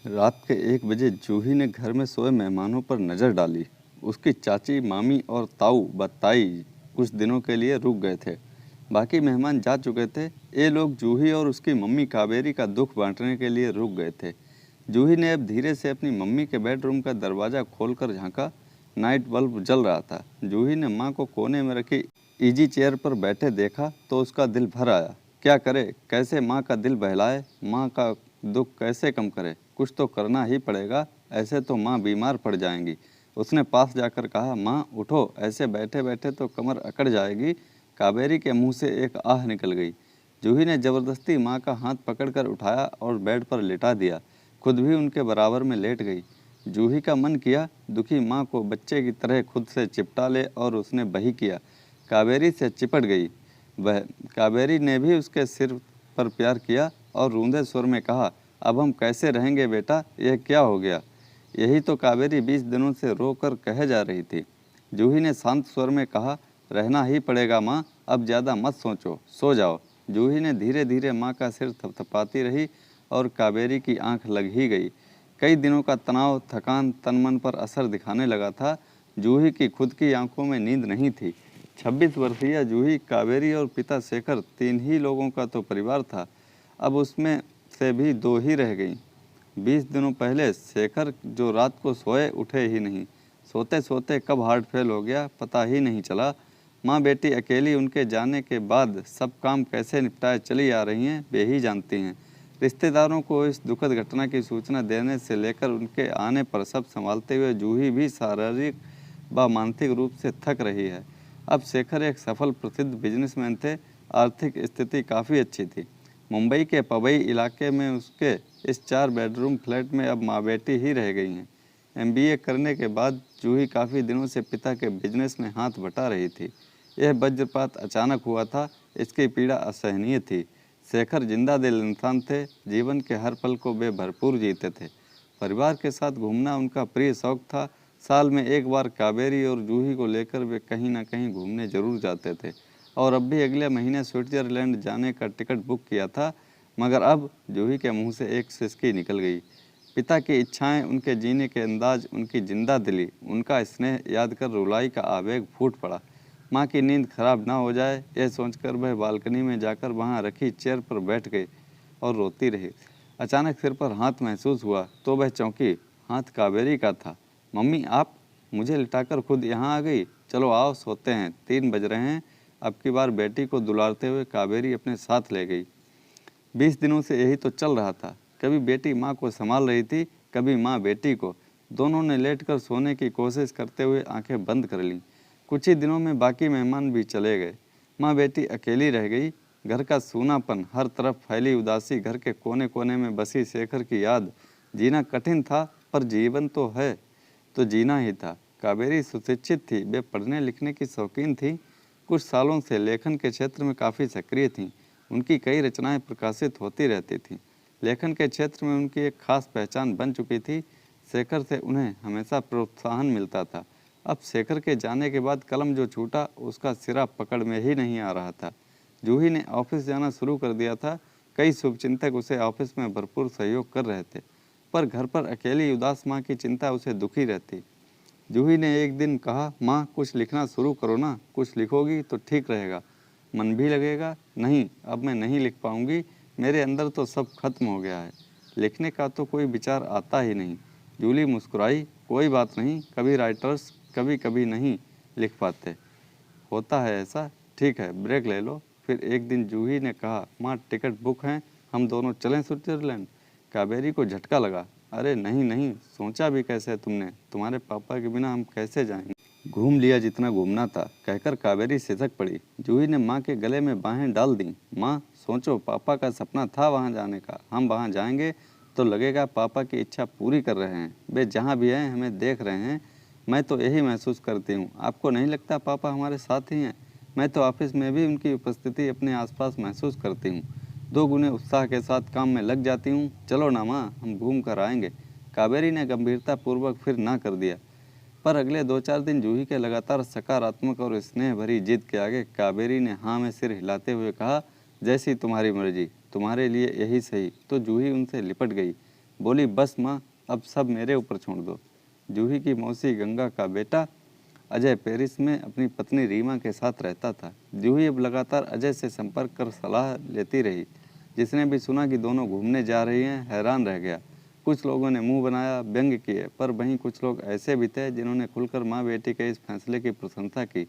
रात के 1 बजे जूही ने घर में सोए मेहमानों पर नज़र डाली। उसकी चाची, मामी और ताऊ व ताई कुछ दिनों के लिए रुक गए थे। बाकी मेहमान जा चुके थे। ये लोग जूही और उसकी मम्मी कावेरी का दुख बांटने के लिए रुक गए थे। जूही ने अब धीरे से अपनी मम्मी के बेडरूम का दरवाज़ा खोलकर झांका। नाइट बल्ब जल रहा था। जूही ने माँ को कोने में रखी इजी चेयर पर बैठे देखा तो उसका दिल भर आया। क्या करे, कैसे माँ का दिल बहलाए, माँ का दुख कैसे कम करे। कुछ तो करना ही पड़ेगा, ऐसे तो माँ बीमार पड़ जाएंगी। उसने पास जाकर कहा, माँ उठो, ऐसे बैठे बैठे तो कमर अकड़ जाएगी। कावेरी के मुंह से एक आह निकल गई। जूही ने ज़बरदस्ती माँ का हाथ पकड़कर उठाया और बेड पर लिटा दिया। खुद भी उनके बराबर में लेट गई। जूही का मन किया दुखी माँ को बच्चे की तरह खुद से चिपटा ले और उसने वही किया। कावेरी से चिपट गई। वह कावेरी ने भी उसके सिर पर प्यार किया और रूंधे स्वर में कहा, अब हम कैसे रहेंगे बेटा, यह क्या हो गया। यही तो कावेरी 20 दिनों से रो कर कहे जा रही थी। जूही ने शांत स्वर में कहा, रहना ही पड़ेगा माँ, अब ज़्यादा मत सोचो, सो जाओ। जूही ने धीरे धीरे माँ का सिर थपथपाती रही और कावेरी की आंख लग ही गई। कई दिनों का तनाव, थकान तन मन पर असर दिखाने लगा था। जूही की खुद की आंखों में नींद नहीं थी। 26 वर्षीय जूही, कावेरी और पिता शेखर, 3 ही लोगों का तो परिवार था। अब उसमें से भी 2 ही रह गईं। 20 दिनों पहले शेखर, जो रात को सोए उठे ही नहीं, सोते सोते कब हार्ट फेल हो गया पता ही नहीं चला। माँ बेटी अकेली उनके जाने के बाद सब काम कैसे निपटाए चली आ रही हैं, वे ही जानती हैं। रिश्तेदारों को इस दुखद घटना की सूचना देने से लेकर उनके आने पर सब संभालते हुए जूही भी शारीरिक व मानसिक रूप से थक रही है। अब शेखर एक सफल प्रसिद्ध बिजनेसमैन थे। आर्थिक स्थिति काफ़ी अच्छी थी। मुंबई के पवई इलाके में उसके इस 4 बेडरूम फ्लैट में अब माँ बेटी ही रह गई हैं। MBA करने के बाद जूही काफ़ी दिनों से पिता के बिजनेस में हाथ बटा रही थी। यह वज्रपात अचानक हुआ था। इसकी पीड़ा असहनीय थी। शेखर जिंदा दिल इंसान थे। जीवन के हर पल को वे भरपूर जीते थे। परिवार के साथ घूमना उनका प्रिय शौक था। साल में एक बार कावेरी और जूही को लेकर वे कहीं ना कहीं घूमने जरूर जाते थे और अब भी अगले महीने स्विट्ज़रलैंड जाने का टिकट बुक किया था। मगर अब जूही के मुंह से एक सिसकी निकल गई। पिता की इच्छाएं, उनके जीने के अंदाज, उनकी जिंदा दिली, उनका स्नेह याद कर रुलाई का आवेग फूट पड़ा। माँ की नींद खराब ना हो जाए, यह सोचकर वह बालकनी में जाकर वहाँ रखी चेयर पर बैठ गई और रोती रही। अचानक सिर पर हाथ महसूस हुआ तो वह चौंकी। हाथ कावेरी का था। मम्मी आप, मुझे लिटाकर खुद यहाँ आ गई। चलो आओ सोते हैं, 3 बज रहे हैं। अब की बार बेटी को दुलारते हुए कावेरी अपने साथ ले गई। 20 दिनों से यही तो चल रहा था। कभी बेटी माँ को संभाल रही थी, कभी माँ बेटी को। दोनों ने लेटकर सोने की कोशिश करते हुए आंखें बंद कर लीं। कुछ ही दिनों में बाकी मेहमान भी चले गए। माँ बेटी अकेली रह गई। घर का सूनापन, हर तरफ फैली उदासी, घर के कोने कोने में बसी शेखर की याद। जीना कठिन था पर जीवन तो है तो जीना ही था। कावेरी सुशिक्षित थी। वे पढ़ने लिखने की शौकीन थी। कुछ सालों से लेखन के क्षेत्र में काफ़ी सक्रिय थीं। उनकी कई रचनाएं प्रकाशित होती रहती थीं। लेखन के क्षेत्र में उनकी एक खास पहचान बन चुकी थी। शेखर से उन्हें हमेशा प्रोत्साहन मिलता था। अब शेखर के जाने के बाद कलम जो छूटा, उसका सिरा पकड़ में ही नहीं आ रहा था। जूही ने ऑफिस जाना शुरू कर दिया था। कई शुभचिंतक उसे ऑफिस में भरपूर सहयोग कर रहे थे, पर घर पर अकेली उदास माँ की चिंता उसे दुखी रहती। जूही ने एक दिन कहा, माँ कुछ लिखना शुरू करो ना, कुछ लिखोगी तो ठीक रहेगा, मन भी लगेगा। नहीं, अब मैं नहीं लिख पाऊँगी, मेरे अंदर तो सब खत्म हो गया है, लिखने का तो कोई विचार आता ही नहीं। जूली मुस्कुराई, कोई बात नहीं, कभी राइटर्स कभी कभी नहीं लिख पाते, होता है ऐसा। ठीक है, ब्रेक ले लो। फिर एक दिन जूही ने कहा, माँ टिकट बुक हैं, हम दोनों चलें स्विट्जरलैंड। कावेरी को झटका लगा। अरे नहीं नहीं, सोचा भी कैसे तुमने, तुम्हारे पापा के बिना हम कैसे जाएंगे। घूम लिया जितना घूमना था, कहकर कावेरी सिसक पड़ी। जूही ने माँ के गले में बाहें डाल दी। माँ सोचो, पापा का सपना था वहाँ जाने का, हम वहाँ जाएंगे तो लगेगा पापा की इच्छा पूरी कर रहे हैं। वे जहाँ भी हैं हमें देख रहे हैं। मैं तो यही महसूस करती हूँ। आपको नहीं लगता पापा हमारे साथ ही हैं? मैं तो ऑफिस में भी उनकी उपस्थिति अपने आसपास महसूस करती हूँ। 2 गुने उत्साह के साथ काम में लग जाती हूँ। चलो ना माँ, हम घूम कर आएंगे। कावेरी ने गंभीरतापूर्वक फिर ना कर दिया। पर अगले 2-4 दिन जूही के लगातार सकारात्मक और स्नेह भरी जिद के आगे कावेरी ने हाँ में सिर हिलाते हुए कहा, जैसी तुम्हारी मर्जी, तुम्हारे लिए यही सही। तो जूही उनसे लिपट गई। बोली, बस माँ, अब सब मेरे ऊपर छोड़ दो। जूही की मौसी गंगा का बेटा अजय पेरिस में अपनी पत्नी रीमा के साथ रहता था। जूही अब लगातार अजय से संपर्क कर सलाह लेती रही। जिसने भी सुना कि दोनों घूमने जा रही हैं, हैरान रह गया। कुछ लोगों ने मुंह बनाया, व्यंग किए, पर वहीं कुछ लोग ऐसे भी थे जिन्होंने खुलकर माँ बेटी के इस फैसले की प्रशंसा की।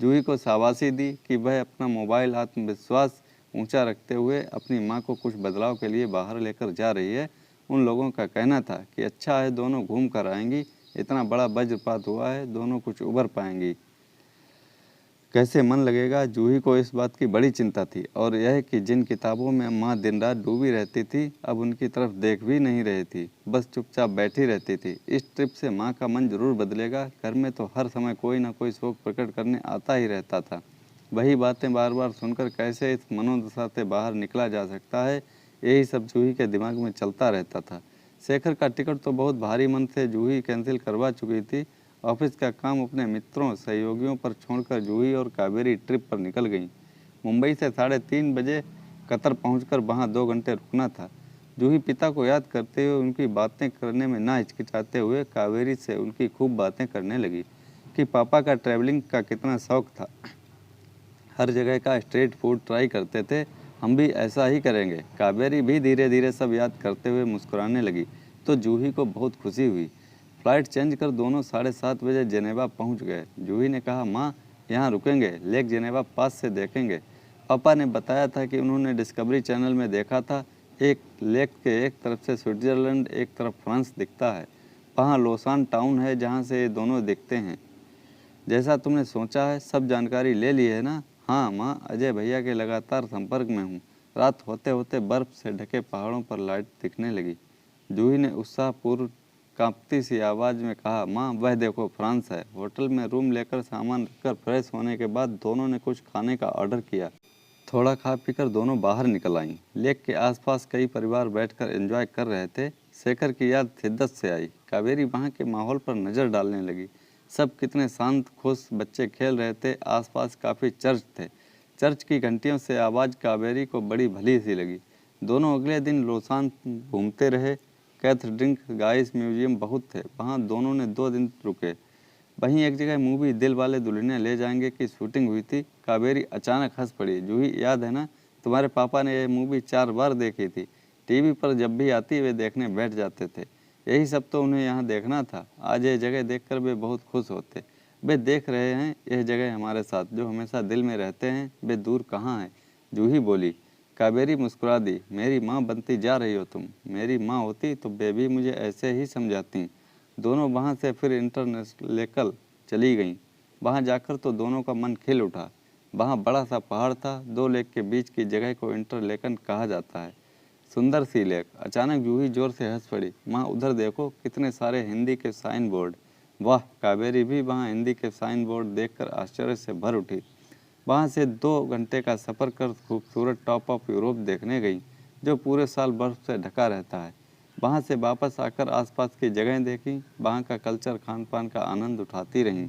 जूही को शाबाशी दी कि वह अपना मोबाइल आत्मविश्वास ऊंचा रखते हुए अपनी मां को कुछ बदलाव के लिए बाहर लेकर जा रही है। उन लोगों का कहना था कि अच्छा है, दोनों घूम कर आएंगी, इतना बड़ा वज्रपात हुआ है, दोनों कुछ उबर पाएंगी, कैसे मन लगेगा। जूही को इस बात की बड़ी चिंता थी, और यह कि जिन किताबों में माँ दिन रात डूबी रहती थी अब उनकी तरफ देख भी नहीं रही थी, बस चुपचाप बैठी रहती थी। इस ट्रिप से माँ का मन जरूर बदलेगा। घर में तो हर समय कोई ना कोई शौक प्रकट करने आता ही रहता था। वही बातें बार बार सुनकर कैसे इस मनोदशा से बाहर निकला जा सकता है, यही सब जूही के दिमाग में चलता रहता था। शेखर का टिकट तो बहुत भारी मन से जूही कैंसिल करवा चुकी थी। ऑफिस का काम अपने मित्रों सहयोगियों पर छोड़कर जूही और कावेरी ट्रिप पर निकल गईं। मुंबई से 3:30 बजे कतर पहुंचकर वहां 2 घंटे रुकना था। जूही पिता को याद करते हुए उनकी बातें करने में ना हिचकिचाते हुए कावेरी से उनकी खूब बातें करने लगी कि पापा का ट्रैवलिंग का कितना शौक था, हर जगह का स्ट्रीट फूड ट्राई करते थे, हम भी ऐसा ही करेंगे। कावेरी भी धीरे धीरे सब याद करते हुए मुस्कुराने लगी तो जूही को बहुत खुशी हुई। फ्लाइट चेंज कर दोनों 7:30 बजे जेनेवा पहुंच गए। जूही ने कहा, माँ, यहाँ रुकेंगे, लेक जेनेवा पास से देखेंगे। पापा ने बताया था कि उन्होंने डिस्कवरी चैनल में देखा था, एक लेक के एक तरफ से स्विट्जरलैंड, एक तरफ फ्रांस दिखता है। वहाँ लोसान टाउन है जहाँ से ये दोनों दिखते हैं। जैसा तुमने सोचा है सब जानकारी ले ली है ना? हाँ माँ, अजय भैया के लगातार संपर्क में हूँ। रात होते होते बर्फ से ढके पहाड़ों पर लाइट दिखने लगी। जूही ने उत्साहपूर्व कांपती सी आवाज़ में कहा, माँ, वह देखो फ्रांस है। होटल में रूम लेकर सामान रखकर फ्रेश होने के बाद दोनों ने कुछ खाने का ऑर्डर किया। थोड़ा खा पीकर दोनों बाहर निकल आईं। लेक के आसपास कई परिवार बैठकर एंजॉय कर रहे थे। शेखर की याद शिद्दत से आई। कावेरी वहाँ के माहौल पर नज़र डालने लगी। सब कितने शांत, खुश, बच्चे खेल रहे थे। आसपास काफ़ी चर्च थे। चर्च की घंटियों से आवाज़ कावेरी को बड़ी भली सी लगी। दोनों अगले दिन लोसान घूमते रहे। कैथड्रिक गाइस म्यूजियम बहुत थे, वहाँ दोनों ने 2 दिन रुके। वहीं एक जगह मूवी दिल वाले दुल्हनिया ले जाएंगे की शूटिंग हुई थी। कावेरी अचानक हंस पड़ी। जूही, याद है ना, तुम्हारे पापा ने यह मूवी 4 बार देखी थी। टीवी पर जब भी आती वे देखने बैठ जाते थे। यही सब तो उन्हें यहाँ देखना था। आज यह जगह देखकर वे बहुत खुश होते। वे देख रहे हैं यह जगह हमारे साथ, जो हमेशा दिल में रहते हैं, वे दूर कहाँ हैं। जूही बोली। कावेरी मुस्कुरा दी। मेरी माँ बनती जा रही हो तुम। मेरी माँ होती तो बेबी मुझे ऐसे ही समझाती। दोनों वहाँ से फिर इंटरलेकल चली गईं। वहाँ जाकर तो दोनों का मन खिल उठा। वहाँ बड़ा सा पहाड़ था। 2 लेक के बीच की जगह को इंटरलेकन कहा जाता है। सुंदर सी लेक। अचानक जूही जोर से हंस पड़ी। माँ, उधर देखो, कितने सारे हिंदी के साइन बोर्ड। वाह! कावेरी भी वहाँ हिंदी के साइन बोर्ड देखकर आश्चर्य से भर उठी। वहाँ से 2 घंटे का सफ़र कर खूबसूरत टॉप ऑफ यूरोप देखने गई, जो पूरे साल बर्फ से ढका रहता है। वहाँ से वापस आकर आसपास की जगहें देखी। वहाँ का कल्चर, खान पान का आनंद उठाती रहीं।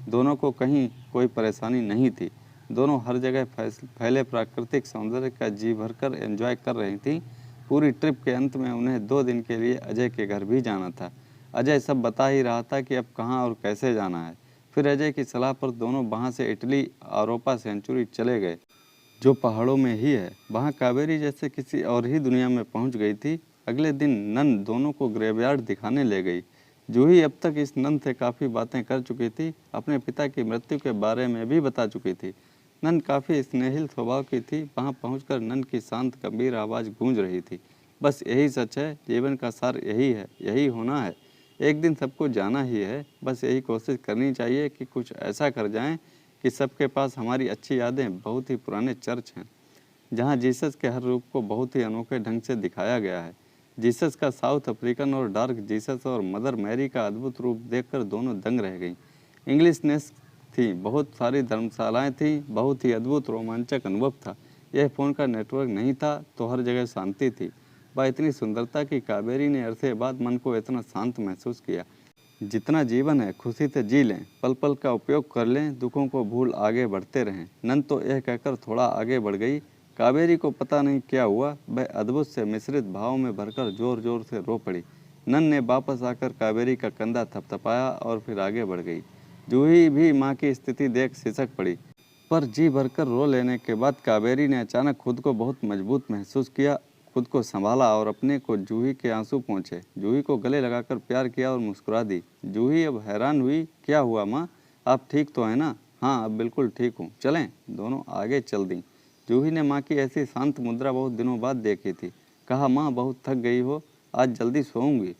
दोनों को कहीं कोई परेशानी नहीं थी। दोनों हर जगह फैले प्राकृतिक सौंदर्य का जी भरकर एंजॉय कर रही थीं। पूरी ट्रिप के अंत में उन्हें 2 दिन के लिए अजय के घर भी जाना था। अजय सब बता ही रहा था कि अब कहाँ और कैसे जाना है। फिर अजय की सलाह पर दोनों वहाँ से इटली आरोपा सेंचुरी चले गए, जो पहाड़ों में ही है। वहाँ कावेरी जैसे किसी और ही दुनिया में पहुँच गई थी। अगले दिन नन दोनों को ग्रेवयार्ड दिखाने ले गई। जूही अब तक इस नन से काफ़ी बातें कर चुकी थी, अपने पिता की मृत्यु के बारे में भी बता चुकी थी। नन काफ़ी स्नेहिल स्वभाव की थी। वहाँ पहुंचकर नन की शांत गंभीर आवाज़ गूंज रही थी, बस यही सच है, जीवन का सार यही है, यही होना है, एक दिन सबको जाना ही है। बस यही कोशिश करनी चाहिए कि कुछ ऐसा कर जाएं कि सबके पास हमारी अच्छी यादें। बहुत ही पुराने चर्च हैं जहाँ जीसस के हर रूप को बहुत ही अनोखे ढंग से दिखाया गया है। जीसस का साउथ अफ्रीकन और डार्क जीसस और मदर मैरी का अद्भुत रूप देखकर दोनों दंग रह गईं। इंग्लिश नेस थी, बहुत सारी धर्मशालाएं थीं, बहुत ही अद्भुत रोमांचक अनुभव था। यह फ़ोन का नेटवर्क नहीं था तो हर जगह शांति थी। वह इतनी सुंदरता की कावेरी ने अरसे बाद मन को इतना शांत महसूस किया। जितना जीवन है खुशी से जी लें, पल पल का उपयोग कर लें, दुखों को भूल आगे बढ़ते रहें। नंद तो यह कहकर थोड़ा आगे बढ़ गई। कावेरी को पता नहीं क्या हुआ, वह अद्भुत से मिश्रित भाव में भरकर जोर जोर से रो पड़ी। नन ने वापस आकर कावेरी का कंधा थपथपाया और फिर आगे बढ़ गई। जूही भी माँ की स्थिति देख सिसक पड़ी, पर जी भरकर रो लेने के बाद कावेरी ने अचानक खुद को बहुत मजबूत महसूस किया। खुद को संभाला और अपने को जूही के आंसू पहुँचे। जूही को गले लगाकर प्यार किया और मुस्कुरा दी। जूही अब हैरान हुई, क्या हुआ माँ, आप ठीक तो हैं ना? हाँ, अब बिल्कुल ठीक हूँ, चलें? दोनों आगे चल दी। जूही ने माँ की ऐसी शांत मुद्रा बहुत दिनों बाद देखी थी। कहा, माँ बहुत थक गई हो, आज जल्दी सोऊंगी।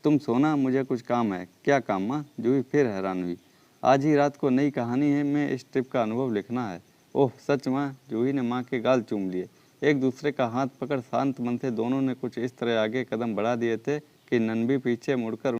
तुम सोना, मुझे कुछ काम है। क्या काम माँ? जूही फिर हैरान हुई। आज ही रात को नई कहानी है में इस ट्रिप का अनुभव लिखना है। ओह सच माँ? जूही ने माँ के गाल चूम लिए। एक दूसरे का हाथ पकड़ शांत मन से दोनों ने कुछ इस तरह आगे कदम बढ़ा दिए थे कि नन भी पीछे मुड़कर